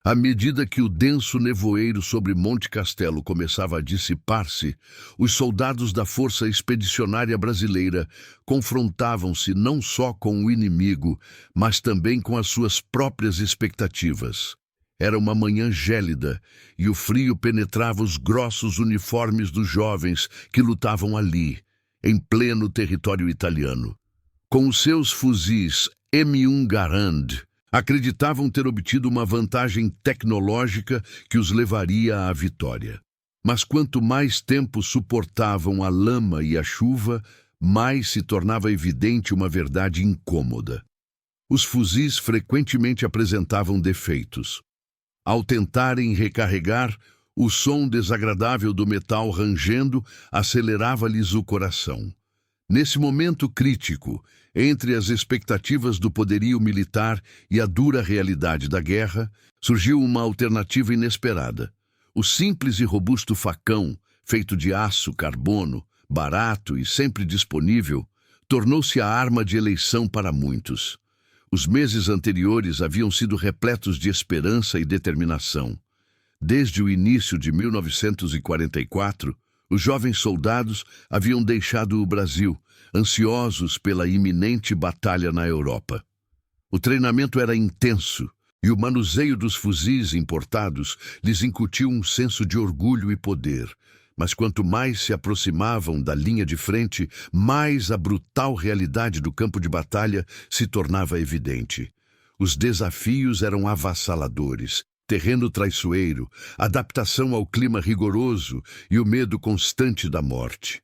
À medida que o denso nevoeiro sobre Monte Castelo começava a dissipar-se, os soldados da Força Expedicionária Brasileira confrontavam-se não só com o inimigo, mas também com as suas próprias expectativas. Era uma manhã gélida e o frio penetrava os grossos uniformes dos jovens que lutavam ali, em pleno território italiano. Com os seus fuzis M1 Garand, acreditavam ter obtido uma vantagem tecnológica que os levaria à vitória. Mas quanto mais tempo suportavam a lama e a chuva, mais se tornava evidente uma verdade incômoda. Os fuzis frequentemente apresentavam defeitos. Ao tentarem recarregar, o som desagradável do metal rangendo acelerava-lhes o coração. Nesse momento crítico, entre as expectativas do poderio militar e a dura realidade da guerra, surgiu uma alternativa inesperada. O simples e robusto facão, feito de aço, carbono, barato e sempre disponível, tornou-se a arma de eleição para muitos. Os meses anteriores haviam sido repletos de esperança e determinação. Desde o início de 1944, os jovens soldados haviam deixado o Brasil, ansiosos pela iminente batalha na Europa. O treinamento era intenso e o manuseio dos fuzis importados lhes incutiu um senso de orgulho e poder. Mas quanto mais se aproximavam da linha de frente, mais a brutal realidade do campo de batalha se tornava evidente. Os desafios eram avassaladores. Terreno traiçoeiro, adaptação ao clima rigoroso e o medo constante da morte.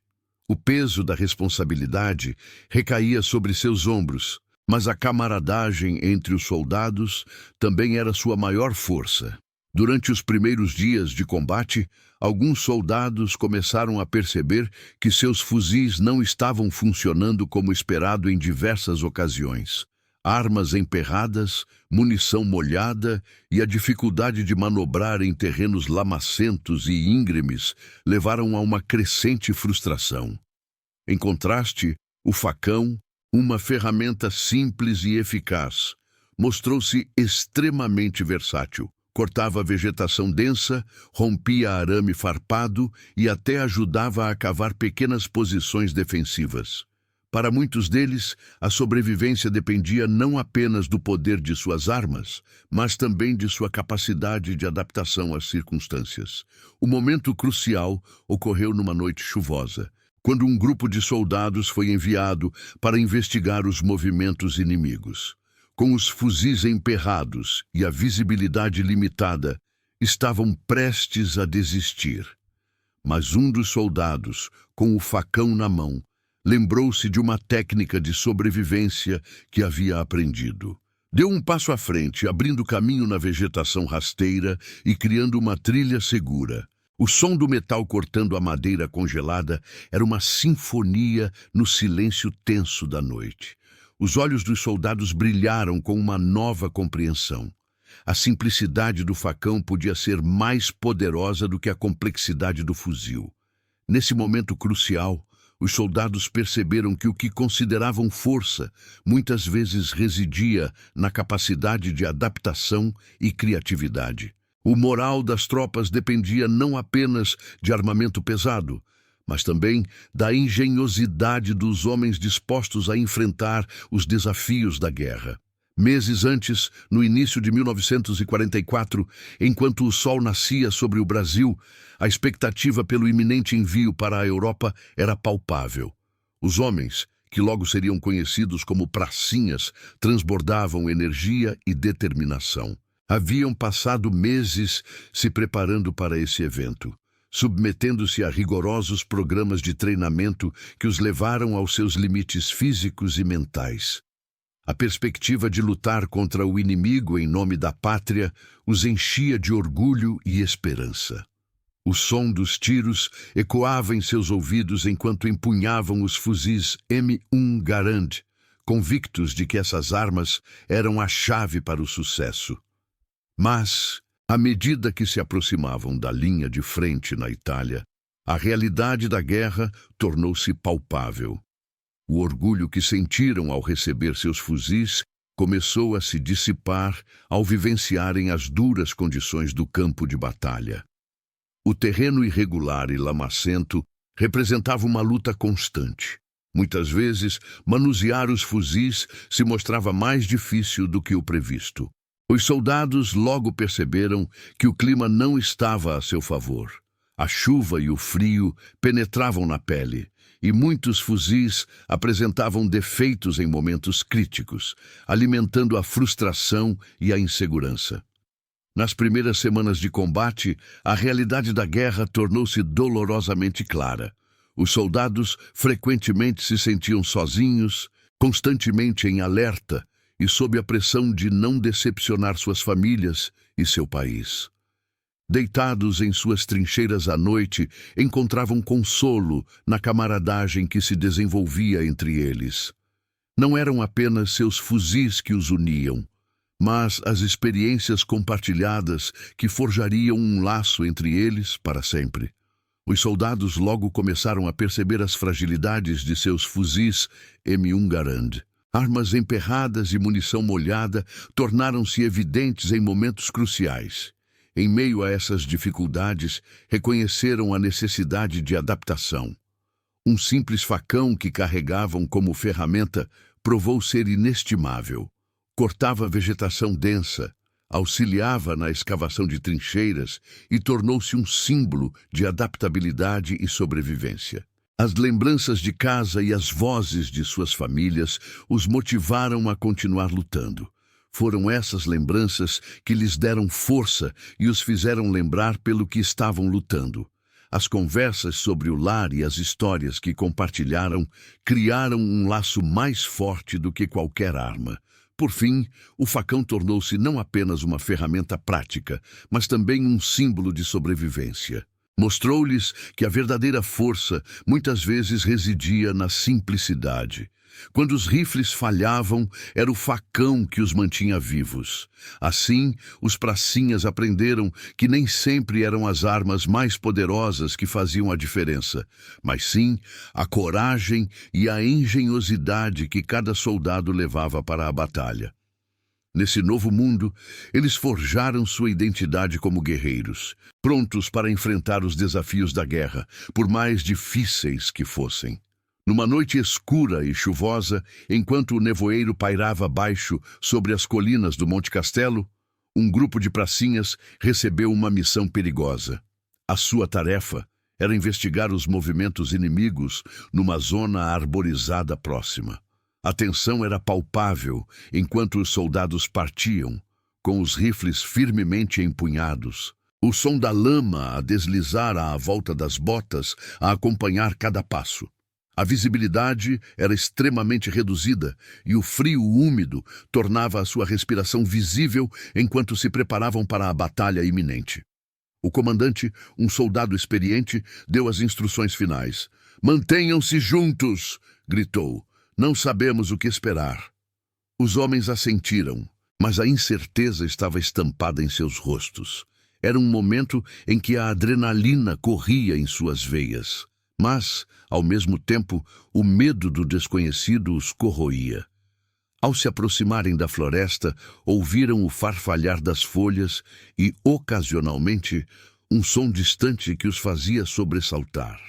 O peso da responsabilidade recaía sobre seus ombros, mas a camaradagem entre os soldados também era sua maior força. Durante os primeiros dias de combate, alguns soldados começaram a perceber que seus fuzis não estavam funcionando como esperado em diversas ocasiões. Armas emperradas, munição molhada e a dificuldade de manobrar em terrenos lamacentos e íngremes levaram a uma crescente frustração. Em contraste, o facão, uma ferramenta simples e eficaz, mostrou-se extremamente versátil. Cortava a vegetação densa, rompia arame farpado e até ajudava a cavar pequenas posições defensivas. Para muitos deles, a sobrevivência dependia não apenas do poder de suas armas, mas também de sua capacidade de adaptação às circunstâncias. O momento crucial ocorreu numa noite chuvosa, quando um grupo de soldados foi enviado para investigar os movimentos inimigos. Com os fuzis emperrados e a visibilidade limitada, estavam prestes a desistir. Mas um dos soldados, com o facão na mão, lembrou-se de uma técnica de sobrevivência que havia aprendido. Deu um passo à frente, abrindo caminho na vegetação rasteira e criando uma trilha segura. O som do metal cortando a madeira congelada era uma sinfonia no silêncio tenso da noite. Os olhos dos soldados brilharam com uma nova compreensão. A simplicidade do facão podia ser mais poderosa do que a complexidade do fuzil. Nesse momento crucial, os soldados perceberam que o que consideravam força muitas vezes residia na capacidade de adaptação e criatividade. O moral das tropas dependia não apenas de armamento pesado, mas também da engenhosidade dos homens dispostos a enfrentar os desafios da guerra. Meses antes, no início de 1944, enquanto o sol nascia sobre o Brasil, a expectativa pelo iminente envio para a Europa era palpável. Os homens, que logo seriam conhecidos como pracinhas, transbordavam energia e determinação. Haviam passado meses se preparando para esse evento, submetendo-se a rigorosos programas de treinamento que os levaram aos seus limites físicos e mentais. A perspectiva de lutar contra o inimigo em nome da pátria os enchia de orgulho e esperança. O som dos tiros ecoava em seus ouvidos enquanto empunhavam os fuzis M1 Garand, convictos de que essas armas eram a chave para o sucesso. Mas, à medida que se aproximavam da linha de frente na Itália, a realidade da guerra tornou-se palpável. O orgulho que sentiram ao receber seus fuzis começou a se dissipar ao vivenciarem as duras condições do campo de batalha. O terreno irregular e lamacento representava uma luta constante. Muitas vezes, manusear os fuzis se mostrava mais difícil do que o previsto. Os soldados logo perceberam que o clima não estava a seu favor. A chuva e o frio penetravam na pele, e muitos fuzis apresentavam defeitos em momentos críticos, alimentando a frustração e a insegurança. Nas primeiras semanas de combate, a realidade da guerra tornou-se dolorosamente clara. Os soldados frequentemente se sentiam sozinhos, constantemente em alerta e sob a pressão de não decepcionar suas famílias e seu país. Deitados em suas trincheiras à noite, encontravam consolo na camaradagem que se desenvolvia entre eles. Não eram apenas seus fuzis que os uniam, mas as experiências compartilhadas que forjariam um laço entre eles para sempre. Os soldados logo começaram a perceber as fragilidades de seus fuzis M1 Garand. Armas emperradas e munição molhada tornaram-se evidentes em momentos cruciais. Em meio a essas dificuldades, reconheceram a necessidade de adaptação. Um simples facão que carregavam como ferramenta provou ser inestimável. Cortava vegetação densa, auxiliava na escavação de trincheiras e tornou-se um símbolo de adaptabilidade e sobrevivência. As lembranças de casa e as vozes de suas famílias os motivaram a continuar lutando. Foram essas lembranças que lhes deram força e os fizeram lembrar pelo que estavam lutando. As conversas sobre o lar e as histórias que compartilharam criaram um laço mais forte do que qualquer arma. Por fim, o facão tornou-se não apenas uma ferramenta prática, mas também um símbolo de sobrevivência. Mostrou-lhes que a verdadeira força muitas vezes residia na simplicidade. Quando os rifles falhavam, era o facão que os mantinha vivos. Assim, os pracinhas aprenderam que nem sempre eram as armas mais poderosas que faziam a diferença, mas sim a coragem e a engenhosidade que cada soldado levava para a batalha. Nesse novo mundo, eles forjaram sua identidade como guerreiros, prontos para enfrentar os desafios da guerra, por mais difíceis que fossem. Numa noite escura e chuvosa, enquanto o nevoeiro pairava baixo sobre as colinas do Monte Castelo, um grupo de pracinhas recebeu uma missão perigosa. A sua tarefa era investigar os movimentos inimigos numa zona arborizada próxima. A tensão era palpável enquanto os soldados partiam, com os rifles firmemente empunhados. O som da lama a deslizar à volta das botas a acompanhar cada passo. A visibilidade era extremamente reduzida e o frio úmido tornava a sua respiração visível enquanto se preparavam para a batalha iminente. O comandante, um soldado experiente, deu as instruções finais. "Mantenham-se juntos!" gritou. "Não sabemos o que esperar." Os homens assentiram, mas a incerteza estava estampada em seus rostos. Era um momento em que a adrenalina corria em suas veias. Mas, ao mesmo tempo, o medo do desconhecido os corroía. Ao se aproximarem da floresta, ouviram o farfalhar das folhas e, ocasionalmente, um som distante que os fazia sobressaltar.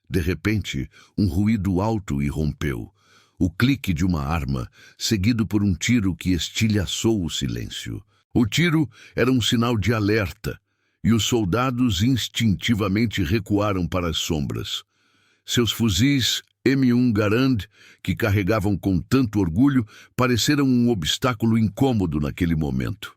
De repente, um ruído alto irrompeu. O clique de uma arma, seguido por um tiro que estilhaçou o silêncio. O tiro era um sinal de alerta, e os soldados instintivamente recuaram para as sombras. Seus fuzis M1 Garand, que carregavam com tanto orgulho, pareceram um obstáculo incômodo naquele momento.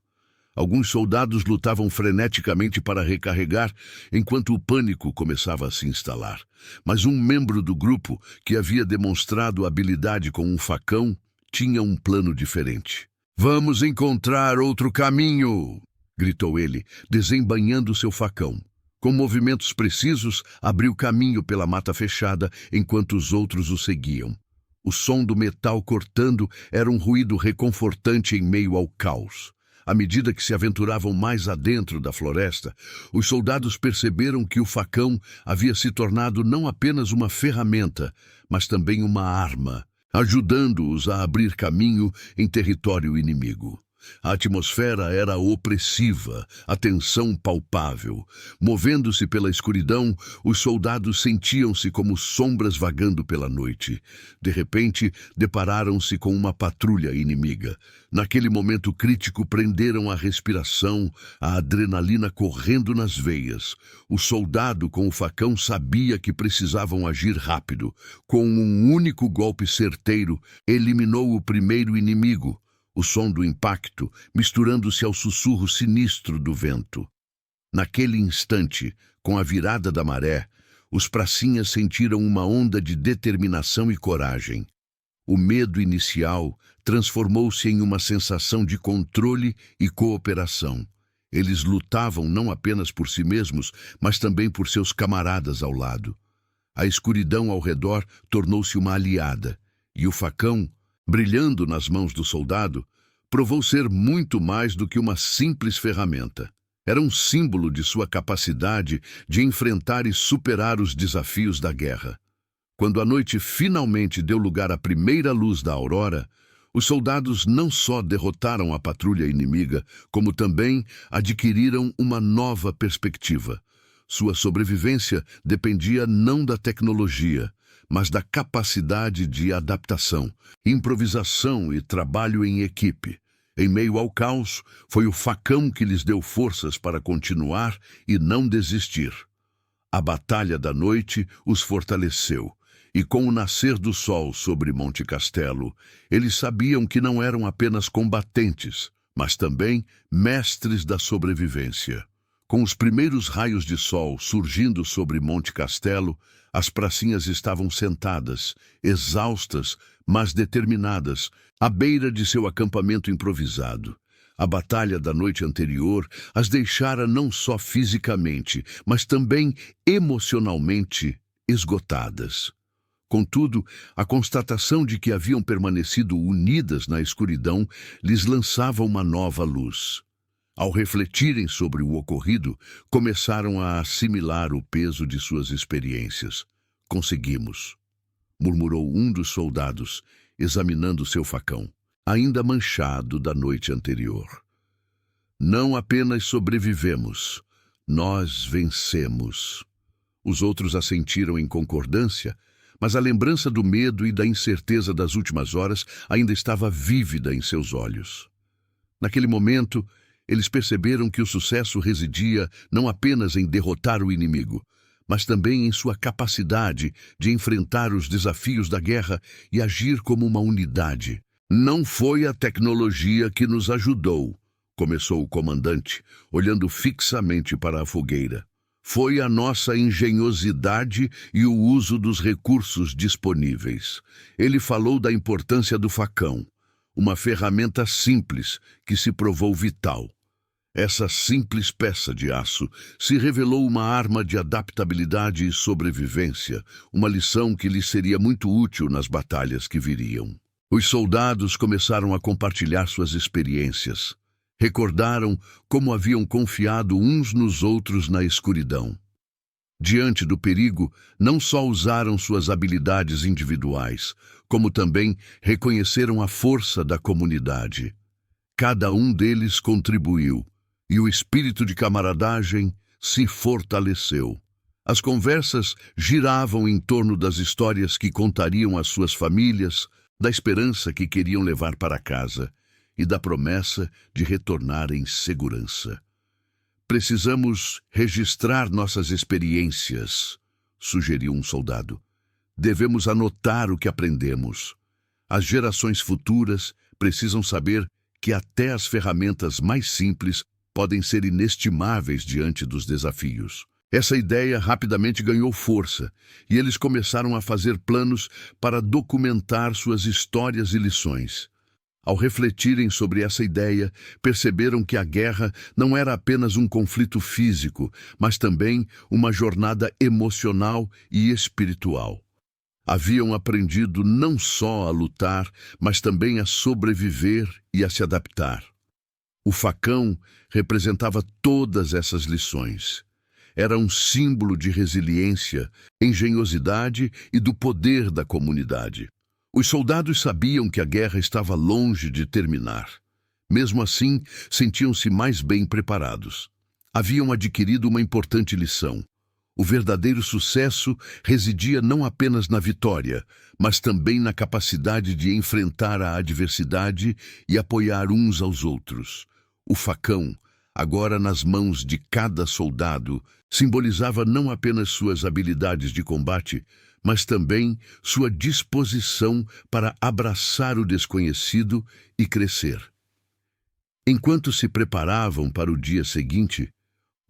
Alguns soldados lutavam freneticamente para recarregar, enquanto o pânico começava a se instalar. Mas um membro do grupo, que havia demonstrado habilidade com um facão, tinha um plano diferente. "Vamos encontrar outro caminho!" gritou ele, desembainhando seu facão. Com movimentos precisos, abriu caminho pela mata fechada, enquanto os outros o seguiam. O som do metal cortando era um ruído reconfortante em meio ao caos. À medida que se aventuravam mais adentro da floresta, os soldados perceberam que o facão havia se tornado não apenas uma ferramenta, mas também uma arma, ajudando-os a abrir caminho em território inimigo. A atmosfera era opressiva, a tensão palpável. Movendo-se pela escuridão, os soldados sentiam-se como sombras vagando pela noite. De repente, depararam-se com uma patrulha inimiga. Naquele momento crítico, prenderam a respiração, a adrenalina correndo nas veias. O soldado com o facão sabia que precisavam agir rápido. Com um único golpe certeiro, eliminou o primeiro inimigo. O som do impacto misturando-se ao sussurro sinistro do vento. Naquele instante, com a virada da maré, os pracinhas sentiram uma onda de determinação e coragem. O medo inicial transformou-se em uma sensação de controle e cooperação. Eles lutavam não apenas por si mesmos, mas também por seus camaradas ao lado. A escuridão ao redor tornou-se uma aliada, e o facão, brilhando nas mãos do soldado, provou ser muito mais do que uma simples ferramenta. Era um símbolo de sua capacidade de enfrentar e superar os desafios da guerra. Quando a noite finalmente deu lugar à primeira luz da aurora, os soldados não só derrotaram a patrulha inimiga, como também adquiriram uma nova perspectiva. Sua sobrevivência dependia não da tecnologia, mas da capacidade de adaptação, improvisação e trabalho em equipe. Em meio ao caos, foi o facão que lhes deu forças para continuar e não desistir. A batalha da noite os fortaleceu, e com o nascer do sol sobre Monte Castelo, eles sabiam que não eram apenas combatentes, mas também mestres da sobrevivência. Com os primeiros raios de sol surgindo sobre Monte Castelo, as pracinhas estavam sentadas, exaustas, mas determinadas, à beira de seu acampamento improvisado. A batalha da noite anterior as deixara não só fisicamente, mas também emocionalmente esgotadas. Contudo, a constatação de que haviam permanecido unidas na escuridão lhes lançava uma nova luz. Ao refletirem sobre o ocorrido, começaram a assimilar o peso de suas experiências. "Conseguimos", murmurou um dos soldados, examinando seu facão, ainda manchado da noite anterior. "Não apenas sobrevivemos, nós vencemos." Os outros assentiram em concordância, mas a lembrança do medo e da incerteza das últimas horas ainda estava vívida em seus olhos. Naquele momento, eles perceberam que o sucesso residia não apenas em derrotar o inimigo, mas também em sua capacidade de enfrentar os desafios da guerra e agir como uma unidade. "Não foi a tecnologia que nos ajudou", começou o comandante, olhando fixamente para a fogueira. "Foi a nossa engenhosidade e o uso dos recursos disponíveis." Ele falou da importância do facão, uma ferramenta simples que se provou vital. Essa simples peça de aço se revelou uma arma de adaptabilidade e sobrevivência, uma lição que lhes seria muito útil nas batalhas que viriam. Os soldados começaram a compartilhar suas experiências. Recordaram como haviam confiado uns nos outros na escuridão. Diante do perigo, não só usaram suas habilidades individuais, como também reconheceram a força da comunidade. Cada um deles contribuiu, e o espírito de camaradagem se fortaleceu. As conversas giravam em torno das histórias que contariam às suas famílias, da esperança que queriam levar para casa e da promessa de retornar em segurança. "Precisamos registrar nossas experiências", sugeriu um soldado. "Devemos anotar o que aprendemos. As gerações futuras precisam saber que até as ferramentas mais simples podem ser inestimáveis diante dos desafios." Essa ideia rapidamente ganhou força, e eles começaram a fazer planos para documentar suas histórias e lições. Ao refletirem sobre essa ideia, perceberam que a guerra não era apenas um conflito físico, mas também uma jornada emocional e espiritual. Haviam aprendido não só a lutar, mas também a sobreviver e a se adaptar. O facão representava todas essas lições. Era um símbolo de resiliência, engenhosidade e do poder da comunidade. Os soldados sabiam que a guerra estava longe de terminar. Mesmo assim, sentiam-se mais bem preparados. Haviam adquirido uma importante lição. O verdadeiro sucesso residia não apenas na vitória, mas também na capacidade de enfrentar a adversidade e apoiar uns aos outros. O facão, agora nas mãos de cada soldado, simbolizava não apenas suas habilidades de combate, mas também sua disposição para abraçar o desconhecido e crescer. Enquanto se preparavam para o dia seguinte,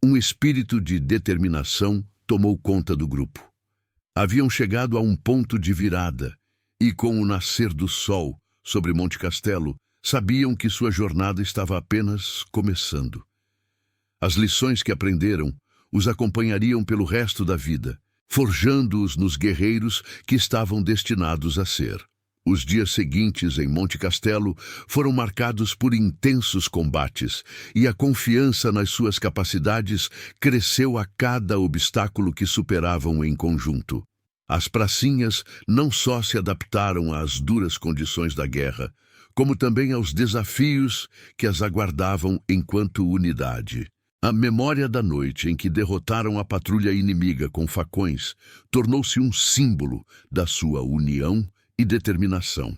um espírito de determinação tomou conta do grupo. Haviam chegado a um ponto de virada e, com o nascer do sol sobre Monte Castelo, sabiam que sua jornada estava apenas começando. As lições que aprenderam os acompanhariam pelo resto da vida, forjando-os nos guerreiros que estavam destinados a ser. Os dias seguintes em Monte Castelo foram marcados por intensos combates e a confiança nas suas capacidades cresceu a cada obstáculo que superavam em conjunto. As pracinhas não só se adaptaram às duras condições da guerra, como também aos desafios que as aguardavam enquanto unidade. A memória da noite em que derrotaram a patrulha inimiga com facões tornou-se um símbolo da sua união e determinação.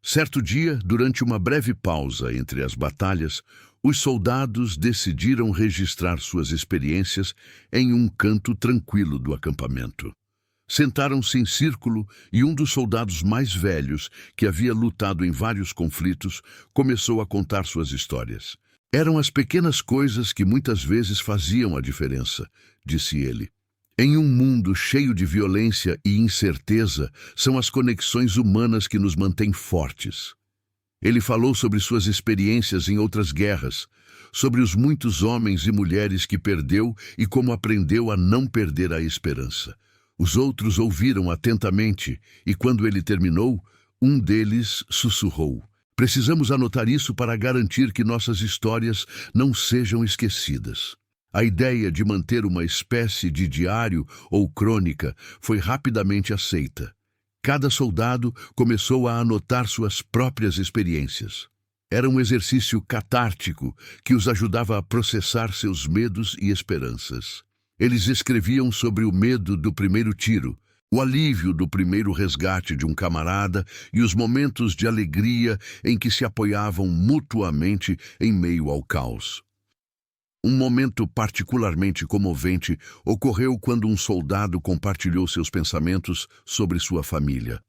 Certo dia, durante uma breve pausa entre as batalhas, os soldados decidiram registrar suas experiências em um canto tranquilo do acampamento. Sentaram-se em círculo e um dos soldados mais velhos, que havia lutado em vários conflitos, começou a contar suas histórias. Eram as pequenas coisas que muitas vezes faziam a diferença, disse ele. Em um mundo cheio de violência e incerteza, são as conexões humanas que nos mantêm fortes. Ele falou sobre suas experiências em outras guerras, sobre os muitos homens e mulheres que perdeu e como aprendeu a não perder a esperança. Os outros ouviram atentamente e, quando ele terminou, um deles sussurrou: "Precisamos anotar isso para garantir que nossas histórias não sejam esquecidas." A ideia de manter uma espécie de diário ou crônica foi rapidamente aceita. Cada soldado começou a anotar suas próprias experiências. Era um exercício catártico que os ajudava a processar seus medos e esperanças. Eles escreviam sobre o medo do primeiro tiro, o alívio do primeiro resgate de um camarada e os momentos de alegria em que se apoiavam mutuamente em meio ao caos. Um momento particularmente comovente ocorreu quando um soldado compartilhou seus pensamentos sobre sua família.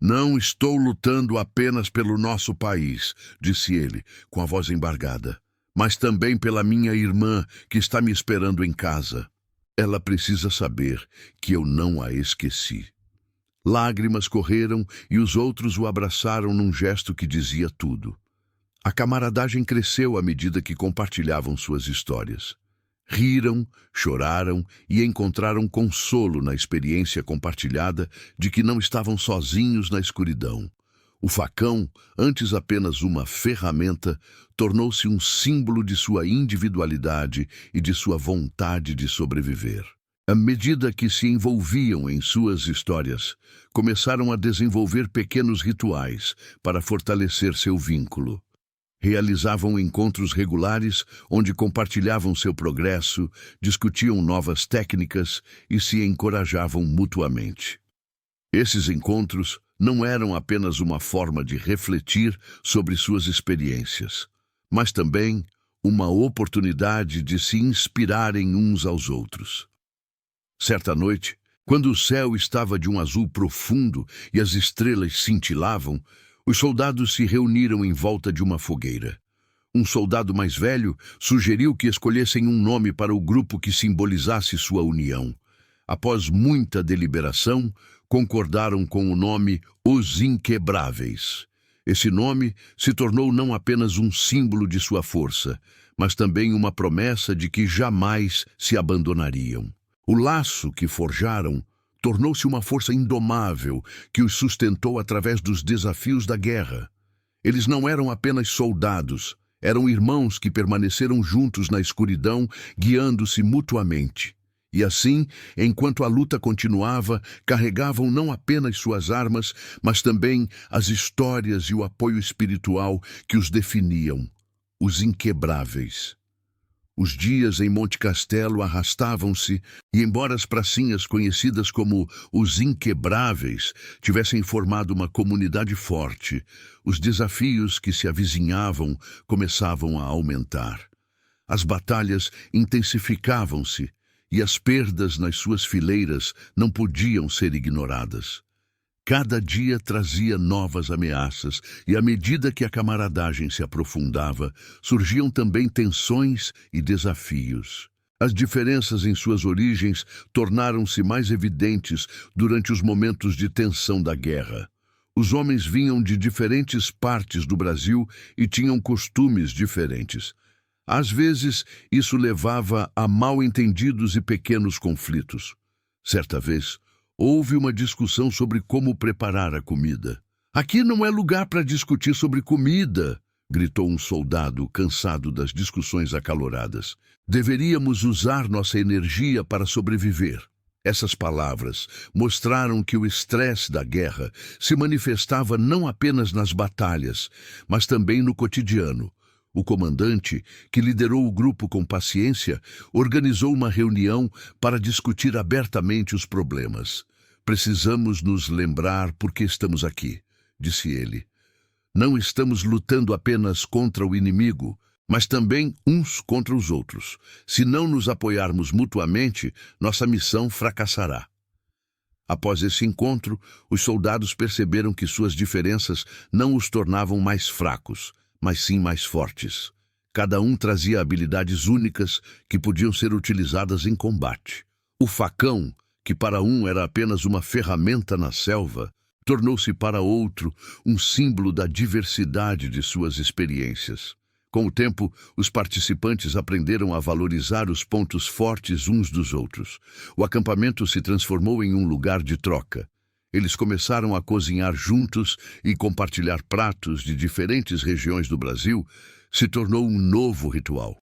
"Não estou lutando apenas pelo nosso país", disse ele, com a voz embargada, "mas também pela minha irmã, que está me esperando em casa. Ela precisa saber que eu não a esqueci." Lágrimas correram e os outros o abraçaram num gesto que dizia tudo. A camaradagem cresceu à medida que compartilhavam suas histórias. Riram, choraram e encontraram consolo na experiência compartilhada de que não estavam sozinhos na escuridão. O facão, antes apenas uma ferramenta, tornou-se um símbolo de sua individualidade e de sua vontade de sobreviver. À medida que se envolviam em suas histórias, começaram a desenvolver pequenos rituais para fortalecer seu vínculo. Realizavam encontros regulares onde compartilhavam seu progresso, discutiam novas técnicas e se encorajavam mutuamente. Esses encontros não eram apenas uma forma de refletir sobre suas experiências, mas também uma oportunidade de se inspirarem uns aos outros. Certa noite, quando o céu estava de um azul profundo e as estrelas cintilavam, os soldados se reuniram em volta de uma fogueira. Um soldado mais velho sugeriu que escolhessem um nome para o grupo que simbolizasse sua união. Após muita deliberação, concordaram com o nome Os Inquebráveis. Esse nome se tornou não apenas um símbolo de sua força, mas também uma promessa de que jamais se abandonariam. O laço que forjaram tornou-se uma força indomável que os sustentou através dos desafios da guerra. Eles não eram apenas soldados, eram irmãos que permaneceram juntos na escuridão, guiando-se mutuamente. E assim, enquanto a luta continuava, carregavam não apenas suas armas, mas também as histórias e o apoio espiritual que os definiam, os inquebráveis. Os dias em Monte Castelo arrastavam-se, e embora as pracinhas conhecidas como os Inquebráveis tivessem formado uma comunidade forte, os desafios que se avizinhavam começavam a aumentar. As batalhas intensificavam-se, e as perdas nas suas fileiras não podiam ser ignoradas. Cada dia trazia novas ameaças, e à medida que a camaradagem se aprofundava, surgiam também tensões e desafios. As diferenças em suas origens tornaram-se mais evidentes durante os momentos de tensão da guerra. Os homens vinham de diferentes partes do Brasil e tinham costumes diferentes. Às vezes, isso levava a mal-entendidos e pequenos conflitos. Certa vez, houve uma discussão sobre como preparar a comida. "Aqui não é lugar para discutir sobre comida", gritou um soldado, cansado das discussões acaloradas. "Deveríamos usar nossa energia para sobreviver." Essas palavras mostraram que o estresse da guerra se manifestava não apenas nas batalhas, mas também no cotidiano. O comandante, que liderou o grupo com paciência, organizou uma reunião para discutir abertamente os problemas. "Precisamos nos lembrar por que estamos aqui", disse ele. "Não estamos lutando apenas contra o inimigo, mas também uns contra os outros. Se não nos apoiarmos mutuamente, nossa missão fracassará." Após esse encontro, os soldados perceberam que suas diferenças não os tornavam mais fracos, mas sim mais fortes. Cada um trazia habilidades únicas que podiam ser utilizadas em combate. O facão, que para um era apenas uma ferramenta na selva, tornou-se para outro um símbolo da diversidade de suas experiências. Com o tempo, os participantes aprenderam a valorizar os pontos fortes uns dos outros. O acampamento se transformou em um lugar de troca. Eles começaram a cozinhar juntos e compartilhar pratos de diferentes regiões do Brasil se tornou um novo ritual.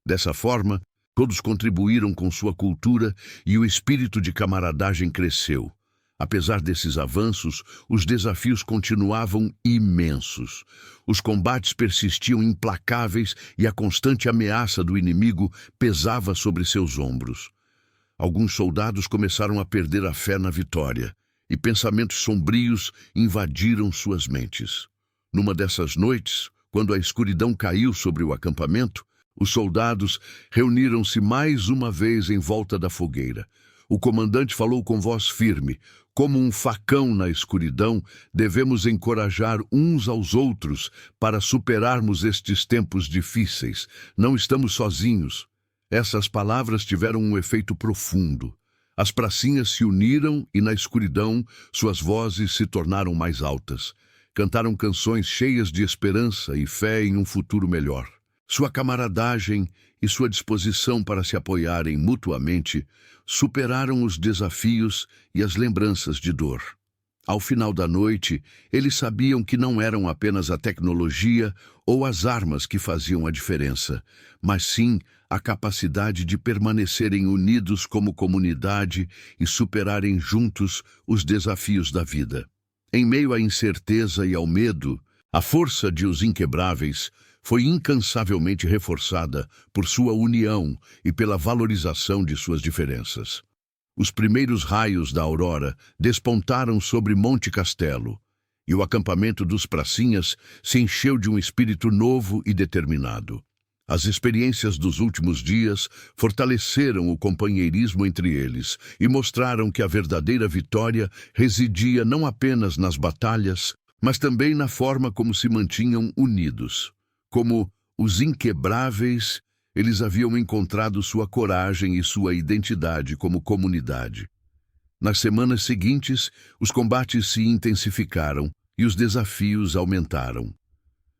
Dessa forma, todos contribuíram com sua cultura e o espírito de camaradagem cresceu. Apesar desses avanços, os desafios continuavam imensos. Os combates persistiam implacáveis e a constante ameaça do inimigo pesava sobre seus ombros. Alguns soldados começaram a perder a fé na vitória, e pensamentos sombrios invadiram suas mentes. Numa dessas noites, quando a escuridão caiu sobre o acampamento, os soldados reuniram-se mais uma vez em volta da fogueira. O comandante falou com voz firme: "Como um facão na escuridão, devemos encorajar uns aos outros para superarmos estes tempos difíceis. Não estamos sozinhos." Essas palavras tiveram um efeito profundo. As pracinhas se uniram e, na escuridão, suas vozes se tornaram mais altas. Cantaram canções cheias de esperança e fé em um futuro melhor. Sua camaradagem e sua disposição para se apoiarem mutuamente superaram os desafios e as lembranças de dor. Ao final da noite, eles sabiam que não eram apenas a tecnologia ou as armas que faziam a diferença, mas sim a capacidade de permanecerem unidos como comunidade e superarem juntos os desafios da vida. Em meio à incerteza e ao medo, a força de Os Inquebráveis foi incansavelmente reforçada por sua união e pela valorização de suas diferenças. Os primeiros raios da aurora despontaram sobre Monte Castelo, e o acampamento dos pracinhas se encheu de um espírito novo e determinado. As experiências dos últimos dias fortaleceram o companheirismo entre eles e mostraram que a verdadeira vitória residia não apenas nas batalhas, mas também na forma como se mantinham unidos. Como os Inquebráveis, eles haviam encontrado sua coragem e sua identidade como comunidade. Nas semanas seguintes, os combates se intensificaram e os desafios aumentaram.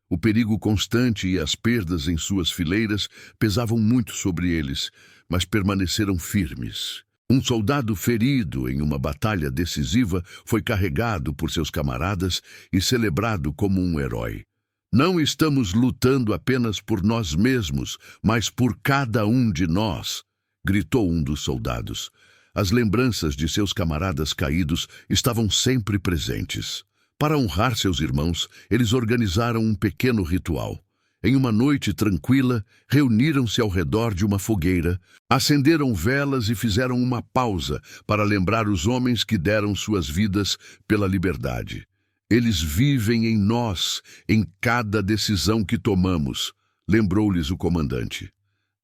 O perigo constante e as perdas em suas fileiras pesavam muito sobre eles, mas permaneceram firmes. Um soldado ferido em uma batalha decisiva foi carregado por seus camaradas e celebrado como um herói. "Não estamos lutando apenas por nós mesmos, mas por cada um de nós", gritou um dos soldados. As lembranças de seus camaradas caídos estavam sempre presentes. Para honrar seus irmãos, eles organizaram um pequeno ritual. Em uma noite tranquila, reuniram-se ao redor de uma fogueira, acenderam velas e fizeram uma pausa para lembrar os homens que deram suas vidas pela liberdade. Eles vivem em nós, em cada decisão que tomamos, lembrou-lhes o comandante.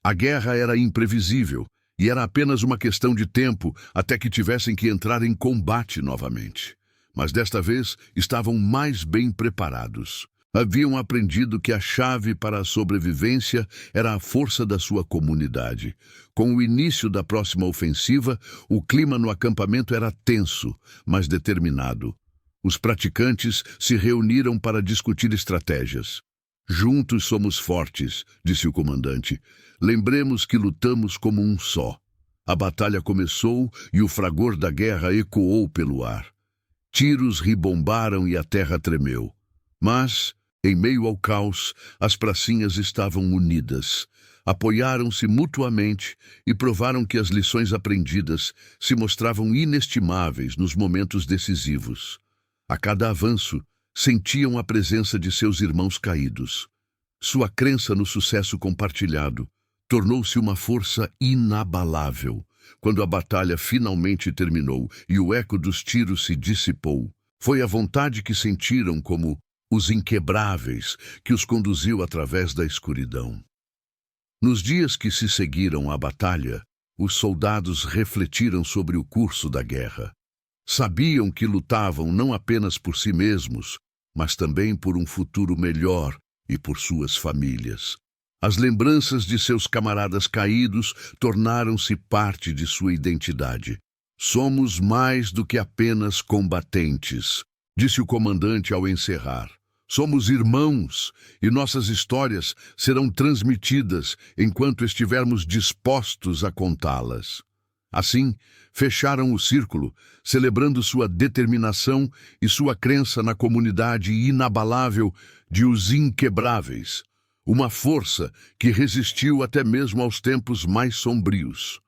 A guerra era imprevisível e era apenas uma questão de tempo até que tivessem que entrar em combate novamente. Mas desta vez estavam mais bem preparados. Haviam aprendido que a chave para a sobrevivência era a força da sua comunidade. Com o início da próxima ofensiva, o clima no acampamento era tenso, mas determinado. Os praticantes se reuniram para discutir estratégias. Juntos somos fortes, disse o comandante. Lembremos que lutamos como um só. A batalha começou e o fragor da guerra ecoou pelo ar. Tiros ribombaram e a terra tremeu. Mas, em meio ao caos, as pracinhas estavam unidas. Apoiaram-se mutuamente e provaram que as lições aprendidas se mostravam inestimáveis nos momentos decisivos. A cada avanço, sentiam a presença de seus irmãos caídos. Sua crença no sucesso compartilhado tornou-se uma força inabalável. Quando a batalha finalmente terminou e o eco dos tiros se dissipou, foi a vontade que sentiram como os inquebráveis que os conduziu através da escuridão. Nos dias que se seguiram à batalha, os soldados refletiram sobre o curso da guerra. Sabiam que lutavam não apenas por si mesmos, mas também por um futuro melhor e por suas famílias. As lembranças de seus camaradas caídos tornaram-se parte de sua identidade. Somos mais do que apenas combatentes, disse o comandante ao encerrar. Somos irmãos e nossas histórias serão transmitidas enquanto estivermos dispostos a contá-las. Assim, fecharam o círculo, celebrando sua determinação e sua crença na comunidade inabalável de os inquebráveis, uma força que resistiu até mesmo aos tempos mais sombrios.